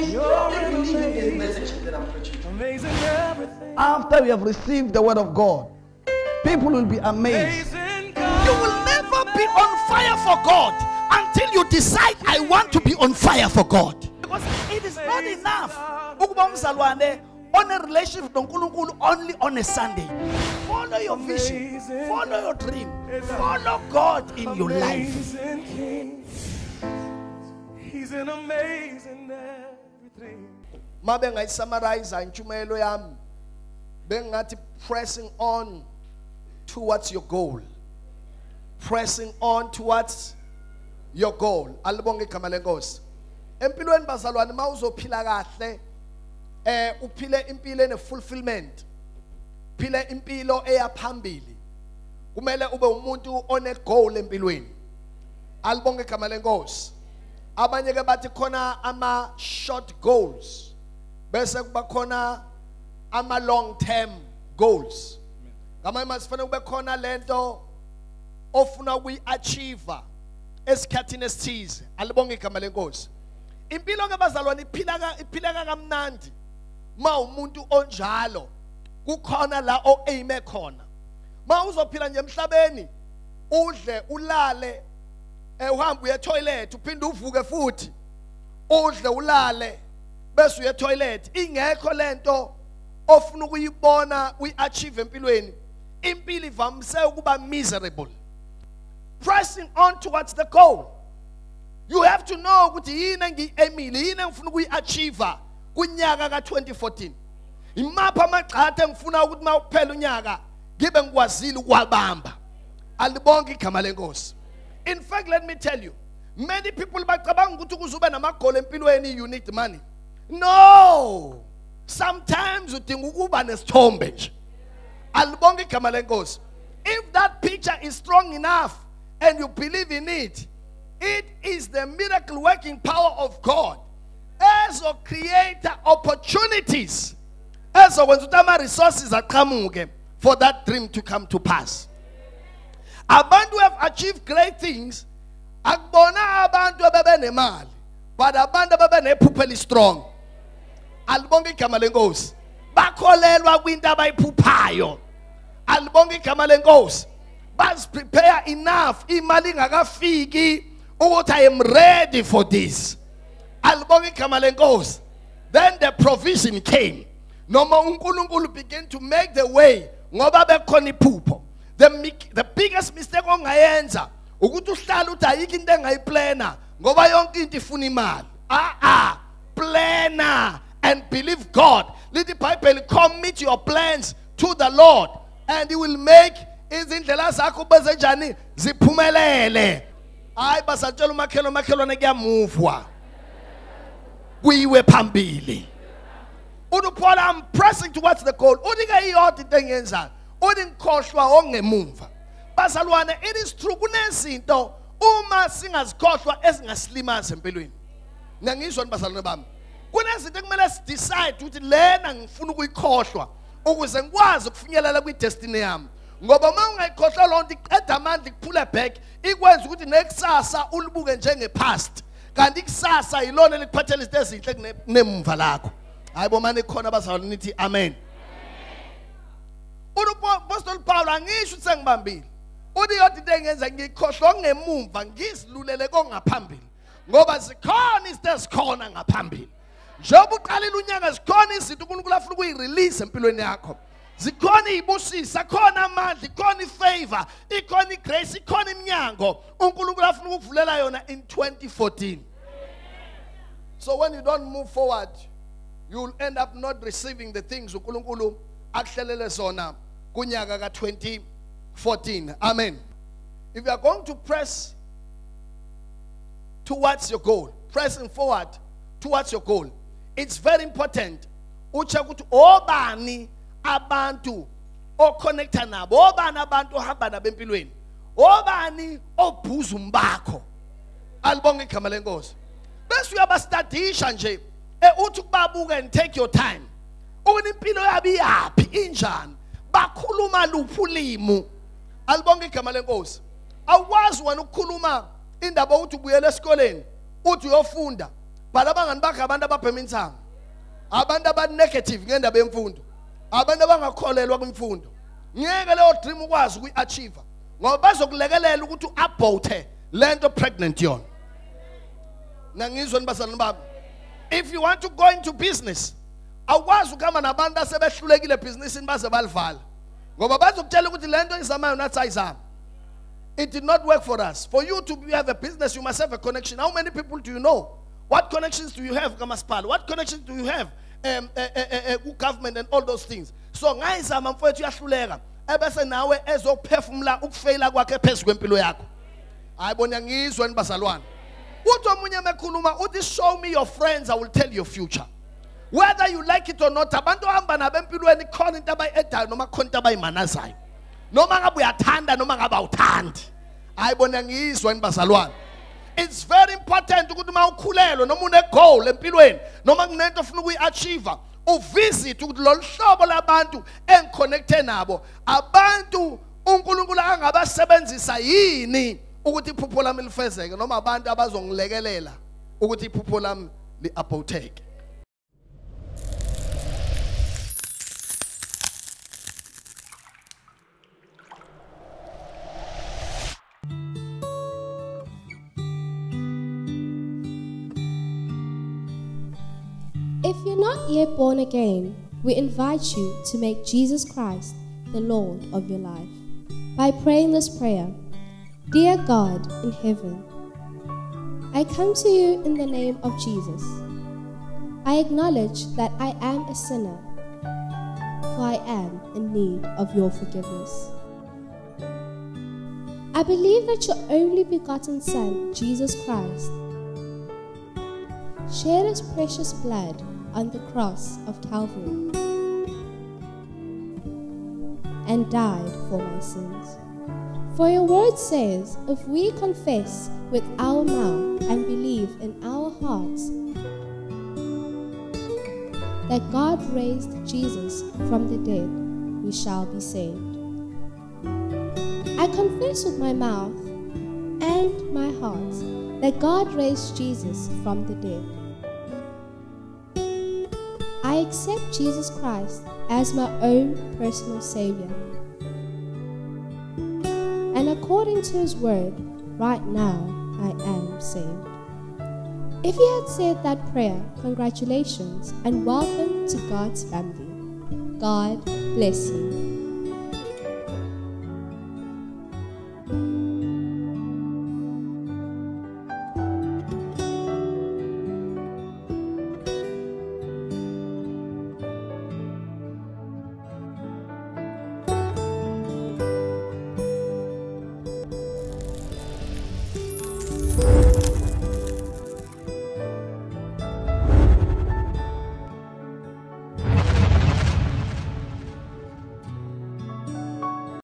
change the message that I'm preaching. Amazing everything. After we have received the word of God, people will be amazed. Amazing You will never be on fire for God until you decide, I want to be on fire for God. Because it is not enough ukuba umzalwane on a relationship with uNkulunkulu only on a Sunday. Follow your vision, follow your dream, follow God in your life. Amazing King. He's an amazing everything. Mabe ngayisummarize intshumayelo yami bengathi pressing on towards your goal. Pressing on towards your goal. Alibonge igama lenkosi. Empilweni bazalwane mawuzophila kahle uphile impilo ene fulfillment. Phile impilo eyaphambili. Kumele ube umuntu one goal empilweni. Alibonge igama lenkosi. Abanye ke bathi khona ama short goals. Bese kuba khona ama long term goals. Ngamanye masifuna kube khona lento ofuna ukuyi-achieve esikhathini esithize. Alibonge igama lenkosi. Impilo ke bazalwane iphileka kamnandi ma umuntu onjalo kukhona la o-aime khona. Ma uzophila nje emhlabeni udle ulale uhamba uye toilet uphinde uvuke futhi udle ulale bese uye toilet ingekho lento ofuna ukuyibona uyi-achieve empilweni. Impilo ivamise ukuba miserable. Pressing on towards the goal. You have to know ukuthi yini engiyi-aimile, yini engifuna ukuyi-achieve kunyaka ka-2014. Imapha amagxathe engifuna ukuthi mawuphela unyaka ngibe ngikwazile ukuwabamba. Alibonke igama lenkosi. In fact, let me tell you, many people bacabanga ukuthi kuzube namagoli empilweni you need money. No. Sometimes udinga ukuba nesithombe nje. Alibonke igama lenkosi. If that picture is strong enough and you believe in it, it is the miracle working power of God as a creator opportunities, as a resources aqhamuke for that dream to come to pass. Abantu who have achieved great things akubona abantu abebenemali but abantu abebenephupho elistrong. Alibonke igama lenkosi. Bakholelwa kwinto abayiphuphayo. Alibonke igama lenkosi. Bas prepare enough imali ingakafiki ukuthi I am ready for this. Alibonke igama lenkosi. Then the provision came. Noma uNkulunkulu began to make the way ngoba bekhona iphupho. The biggest mistake ongayenza ukuthi uhlala uthi ayikho into engayiplana ngoba yonke into ifuna imali. Planner and believe God. Let the Bible commit your plans to the Lord and He will make izindlela zakho bezenjani ziphumelele. Hayi basatshela umakhelwane kuyamuvwa kuyiwe phambili. Paul, I'm pressing towards the goal. Udike iyodwa into engenzayo. Udingikhohlwa ongemumva. Bazalwane, it is true kunezinto uma singazikhohlwa ezingasilimaza empilweni. Ngiyangizwa bazalwane bami. Kunezinto ekumele decide ukuthi lena ngifuna ukuyikhohlwa ukuze ngikwazi ukufinyelela kwi-destiny yami. Ngoba uma ungayikhohlwa lonto iqeda amandla ikuphula back ikwenza ukuthi nekusasa ulibuke njengepast. Kanti ikusasa yilona elikuphathela izinto ezinhle kunemva lakho. Hayibo manje khona bazalwane nithi amen. Apostle Paul angisho ukuthi sengibambile. Uthi yodwa into engenza ngikhohlwa ngemumva ngizilulele kongaphambili. Ngoba zikhona izinto ezikhona ngaphambili. Njengoba uqalile unyaka zikhona izinto uNkulunkulu afuna ukuyirelease empilweni yakho. Zikhona izibusisa, khona amandla, ikhona ifavor, ikhona igrace, ikhona iminyango uNkulunkulu afuna ukuvulela yona in 2014. So when you don't move forward, you will end up not receiving the things uNkulunkulu akuhlelele zona kunyaka ka-2014. Amen. If you are going to press towards your goal, pressing forward towards your goal, it's very important uche ukuthi obani abantu oconnecta nabo, obani abantu ohamba nabo empilweni, obani obhuza umbakho. Alibonge igama lenkosi. Bese uyabastadisha nje uthi ukubabuka and take your time. Ukuthi impilo yabo iyaphi injani, bakhuluma luphi ulimi. Alibonge igama lenkosi. Awukwazi wena ukukhuluma indaba ukuthi ubuyele esikoleni uthi uyofunda But abangani bakhe abantu ababhema intsango. Abantu aba-negative ngendaba yemfundo. Abantu abangakholelwa kwimfundo. Ngeke leyo dream ukwazi ukuyi-achieve. Ngoba bazokulekelela ukuthi u-abort lento pregnant yona. Nangizwe nibazalwane bami. If you want to go into business, awukwazi ukuhamba nabantu asebehlulekile ebhizinisini baze balivala. Ngoba bazokutshela ukuthi lento izamayo nathi ayizama. It did not work for us. For you to have a business, you must have a connection. How many people do you know? What connections do you have, Kamaspal? What connections do you have, government and all those things? So, ngayizama mfowethu uyahluleka. Ebese nawe ezophefumula ukufeyila kwakhe phezu kwempilo yakho. Ayibona ngizwe nibazalwane. Uthi omunye mekhuluma uthi show me your friends, I will tell your future. Whether you like it or not, abantu hamba nabo empilweni khona into abayi-edayo noma khona into abayimanazayo. Noma ngabe uyathanda noma ngabe awuthandi. Ayibona ngizwe nibazalwane. It's very important ukuthi uma ukhulelwe noma une-goal empilweni noma kunento ofuna ukuyi-achieve uvisit ukuthi lolu hlobo labantu engiconnecte nabo abantu uNkulunkulu angabasebenzisa yini ukuthi iphupho lami lifezeke noma abantu abazongilekelela ukuthi iphupho lami li-aborteke. If you're not yet born again, we invite you to make Jesus Christ the Lord of your life by praying this prayer. Dear God in heaven, I come to you in the name of Jesus. I acknowledge that I am a sinner, for I am in need of your forgiveness. I believe that your only begotten Son, Jesus Christ, shed his precious blood on the cross of Calvary and died for my sins. For your word says, if we confess with our mouth and believe in our hearts that God raised Jesus from the dead, we shall be saved. I confess with my mouth and my heart that God raised Jesus from the dead. I accept Jesus Christ as my own personal Savior. And according to His word, right now I am saved. If you had said that prayer, congratulations and welcome to God's family. God bless you.